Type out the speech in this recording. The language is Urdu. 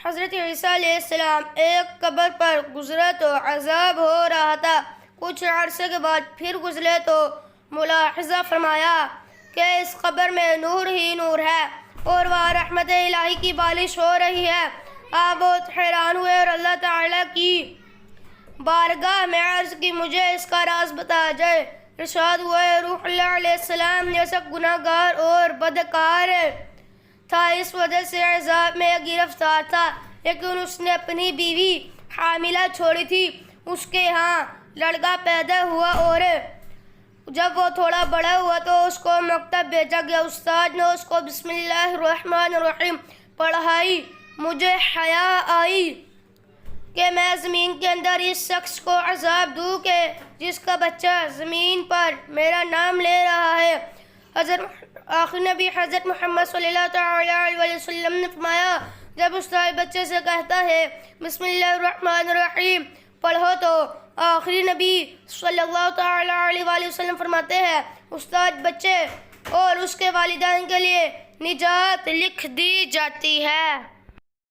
حضرت عیسیٰ علیہ السلام ایک قبر پر گزرے تو عذاب ہو رہا تھا۔ کچھ عرصے کے بعد پھر گزرے تو ملاحظہ فرمایا کہ اس قبر میں نور ہی نور ہے اور وہاں رحمت الہی کی بارش ہو رہی ہے۔ آپ بہت حیران ہوئے اور اللہ تعالیٰ کی بارگاہ میں عرض کی مجھے اس کا راز بتایا جائے۔ ارشاد ہوا روح اللہ علیہ السلام جیسا گناہ گار اور بدکار تھا، اس وجہ سے عذاب میں گرفتار تھا، لیکن اس نے اپنی بیوی حاملہ چھوڑی تھی۔ اس کے ہاں لڑکا پیدا ہوا اور جب وہ تھوڑا بڑا ہوا تو اس کو مکتب بھیجا گیا۔ استاد نے اس کو بسم اللہ الرحمن الرحیم پڑھائی۔ مجھے حیا آئی کہ میں زمین کے اندر اس شخص کو عذاب دوں کہ جس کا بچہ زمین پر میرا نام لے رہا ہے۔ آخری نبی حضرت محمد صلی اللہ علیہ وسلم نے فرمایا جب استاد بچے سے کہتا ہے بسم اللہ الرحمن الرحیم پڑھو تو آخری نبی صلی اللہ علیہ وسلم فرماتے ہیں استاد بچے اور اس کے والدین کے لیے نجات لکھ دی جاتی ہے۔